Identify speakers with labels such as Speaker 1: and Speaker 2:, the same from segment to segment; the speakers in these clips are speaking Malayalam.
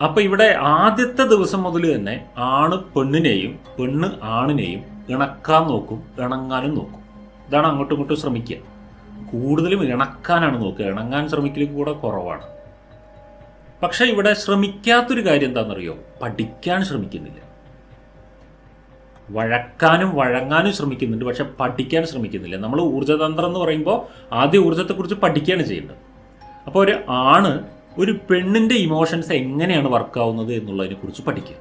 Speaker 1: അപ്പൊ ഇവിടെ ആദ്യത്തെ ദിവസം മുതൽ തന്നെ ആണ് പെണ്ണിനെയും പെണ്ണ് ആണിനെയും ഇണക്കാൻ നോക്കും, ഇണങ്ങാനും നോക്കും. ഇതാണ് അങ്ങോട്ടും ഇങ്ങോട്ടും ശ്രമിക്കുക. കൂടുതലും ഇണക്കാനാണ് നോക്കുക, ഇണങ്ങാൻ ശ്രമിക്കൽ കൂടെ കുറവാണ്. പക്ഷെ ഇവിടെ ശ്രമിക്കാത്തൊരു കാര്യം എന്താണെന്നറിയോ? പഠിക്കാൻ ശ്രമിക്കുന്നില്ല. വഴക്കാനും വഴങ്ങാനും ശ്രമിക്കുന്നുണ്ട്, പക്ഷെ പഠിക്കാൻ ശ്രമിക്കുന്നില്ല. നമ്മൾ ഊർജ്ജതന്ത്രം എന്ന് പറയുമ്പോൾ ആദ്യം ഊർജ്ജത്തെക്കുറിച്ച് പഠിക്കുകയാണ് ചെയ്യേണ്ടത്. അപ്പോൾ ഒരു ആണ് ഒരു പെണ്ണിൻ്റെ ഇമോഷൻസ് എങ്ങനെയാണ് വർക്കാവുന്നത് എന്നുള്ളതിനെക്കുറിച്ച് പഠിക്കുക.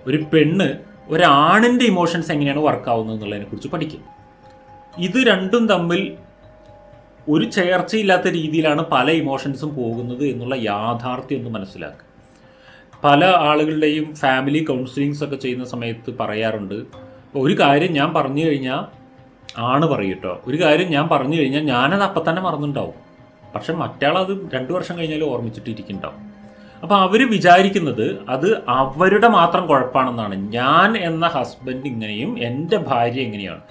Speaker 1: ഒരു പെണ്ണ് ഒരാണിൻ്റെ ഇമോഷൻസ് എങ്ങനെയാണ് വർക്കാവുന്നത് എന്നുള്ളതിനെക്കുറിച്ച് പഠിക്കുക. ഇത് രണ്ടും തമ്മിൽ ഒരു ചേർച്ചയില്ലാത്ത രീതിയിലാണ് പല ഇമോഷൻസും പോകുന്നത് എന്നുള്ള യാഥാർത്ഥ്യം ഒന്ന് മനസ്സിലാക്കുക. പല ആളുകളുടെയും ഫാമിലി കൗൺസിലിങ്സ് ഒക്കെ ചെയ്യുന്ന സമയത്ത് പറയാറുണ്ട്, ഒരു കാര്യം ഞാൻ പറഞ്ഞു കഴിഞ്ഞാൽ ആണ് പറയൂട്ടോ, ഒരു കാര്യം ഞാൻ പറഞ്ഞു കഴിഞ്ഞാൽ ഞാനത് അപ്പം തന്നെ മറന്നുണ്ടാവും, പക്ഷെ മറ്റാളത് 2 വർഷം കഴിഞ്ഞാലും ഓർമ്മിച്ചിട്ടിരിക്കുന്നുണ്ടാവും. അപ്പോൾ അവർ വിചാരിക്കുന്നത് അത് അവരുടെ മാത്രം കുഴപ്പമാണെന്നാണ്. ഞാൻ എന്ന ഹസ്ബൻഡ് ഇങ്ങനെയും എൻ്റെ ഭാര്യ എങ്ങനെയാണ്.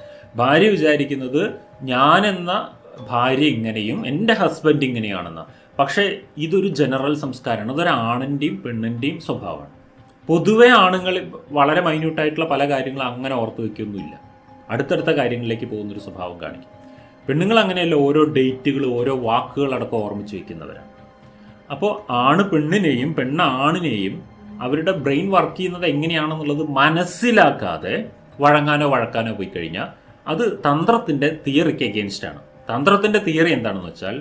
Speaker 1: ഭാര്യ വിചാരിക്കുന്നത് ഞാൻ എന്ന ഭാര്യ ഇങ്ങനെയും എൻ്റെ ഹസ്ബൻഡ് ഇങ്ങനെയാണെന്ന്. പക്ഷേ ഇതൊരു ജനറൽ സംസ്കാരമാണ്, അതൊരു ആണിൻ്റെയും പെണ്ണിൻ്റെയും സ്വഭാവമാണ്. പൊതുവെ ആണുങ്ങൾ വളരെ മൈന്യൂട്ടായിട്ടുള്ള പല കാര്യങ്ങളും അങ്ങനെ ഓർത്ത് വയ്ക്കൊന്നുമില്ല, അടുത്തടുത്ത കാര്യങ്ങളിലേക്ക് പോകുന്നൊരു സ്വഭാവം കാണിക്കും. പെണ്ണുങ്ങൾ അങ്ങനെയല്ല, ഓരോ ഡേറ്റുകൾ ഓരോ വാക്കുകളടക്കം ഓർമ്മിച്ച് വയ്ക്കുന്നവരാണ്. അപ്പോൾ ആണ് പെണ്ണിനെയും പെണ്ണ് ആണിനെയും അവരുടെ ബ്രെയിൻ വർക്ക് ചെയ്യുന്നത് എങ്ങനെയാണെന്നുള്ളത് മനസ്സിലാക്കാതെ വഴങ്ങാനോ വഴക്കാനോ പോയി കഴിഞ്ഞാൽ അത് തന്ത്രത്തിൻ്റെ തിയറിക്ക് എഗെയിൻസ്റ്റാണ്. തന്ത്രത്തിൻ്റെ തിയറി എന്താണെന്ന് വെച്ചാൽ,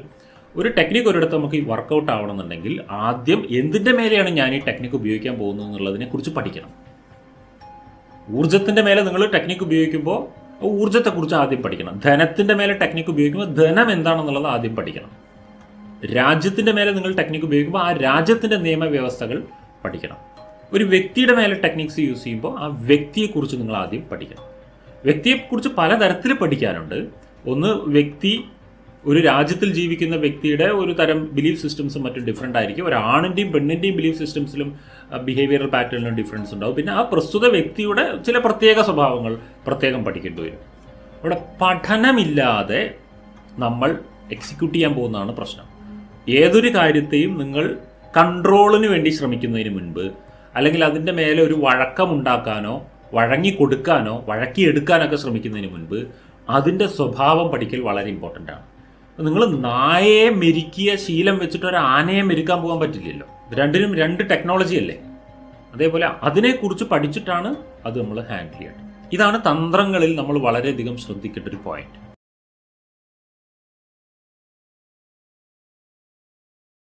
Speaker 1: ഒരു ടെക്നിക്ക് ഒരിടത്ത് നമുക്ക് ഈ വർക്കൗട്ട് ആവണമെന്നുണ്ടെങ്കിൽ ആദ്യം എന്തിൻ്റെ മേലെയാണ് ഞാൻ ഈ ടെക്നിക്ക് ഉപയോഗിക്കാൻ പോകുന്നത് എന്നുള്ളതിനെ കുറിച്ച് പഠിക്കണം. ഊർജ്ജത്തിൻ്റെ മേലെ നിങ്ങൾ ടെക്നിക്ക് ഉപയോഗിക്കുമ്പോൾ ഊർജ്ജത്തെക്കുറിച്ച് ആദ്യം പഠിക്കണം. ധനത്തിൻ്റെ മേലെ ടെക്നിക്ക് ഉപയോഗിക്കുമ്പോൾ ധനം എന്താണെന്നുള്ളത് ആദ്യം പഠിക്കണം. രാജ്യത്തിൻ്റെ മേലെ നിങ്ങൾ ടെക്നിക്ക് ഉപയോഗിക്കുമ്പോൾ ആ രാജ്യത്തിൻ്റെ നിയമവ്യവസ്ഥകൾ പഠിക്കണം. ഒരു വ്യക്തിയുടെ മേലെ ടെക്നിക്സ് യൂസ് ചെയ്യുമ്പോൾ ആ വ്യക്തിയെക്കുറിച്ച് നിങ്ങൾ ആദ്യം പഠിക്കണം. വ്യക്തിയെക്കുറിച്ച് പലതരത്തിൽ പഠിക്കാനുണ്ട്. ഒന്ന്, വ്യക്തി ഒരു രാജ്യത്തിൽ ജീവിക്കുന്ന വ്യക്തിയുടെ ഒരു തരം ബിലീഫ് സിസ്റ്റംസും മറ്റും ഡിഫറെൻ്റ് ആയിരിക്കും. ഒരു ആണിൻ്റെയും പെണ്ണിൻ്റെയും ബിലീഫ് സിസ്റ്റംസിലും ബിഹേവിയറൽ പാറ്റേണിലും ഡിഫറൻസ് ഉണ്ടാവും. പിന്നെ ആ പ്രസ്തുത വ്യക്തിയുടെ ചില പ്രത്യേക സ്വഭാവങ്ങൾ പ്രത്യേകം പഠിക്കേണ്ടി വരും. ഇവിടെ പഠനമില്ലാതെ നമ്മൾ എക്സിക്യൂട്ട് ചെയ്യാൻ പോകുന്നതാണ് പ്രശ്നം. ഏതൊരു കാര്യത്തെയും നിങ്ങൾ കൺട്രോളിന് വേണ്ടി ശ്രമിക്കുന്നതിന് മുൻപ്, അല്ലെങ്കിൽ അതിൻ്റെ മേലെ ഒരു വഴക്കമുണ്ടാക്കാനോ വഴങ്ങിക്കൊടുക്കാനോ വഴക്കിയെടുക്കാനൊക്കെ ശ്രമിക്കുന്നതിന് മുൻപ് അതിൻ്റെ സ്വഭാവം പഠിക്കൽ വളരെ ഇമ്പോർട്ടൻ്റ് ആണ്. നിങ്ങൾ നായയെ മെരുക്കിയ ശീലം വെച്ചിട്ട് ഒരു ആനയെ മെരുക്കാൻ പോകാൻ പറ്റില്ലല്ലോ. രണ്ടിനും 2 ടെക്നോളജി അല്ലേ. അതേപോലെ അതിനെക്കുറിച്ച് പഠിച്ചിട്ടാണ് അത് നമ്മൾ ഹാൻഡിൽ ചെയ്യേണ്ടത്. ഇതാണ് തന്ത്രങ്ങളിൽ നമ്മൾ വളരെയധികം ശ്രദ്ധിക്കേണ്ട ഒരു പോയിന്റ്.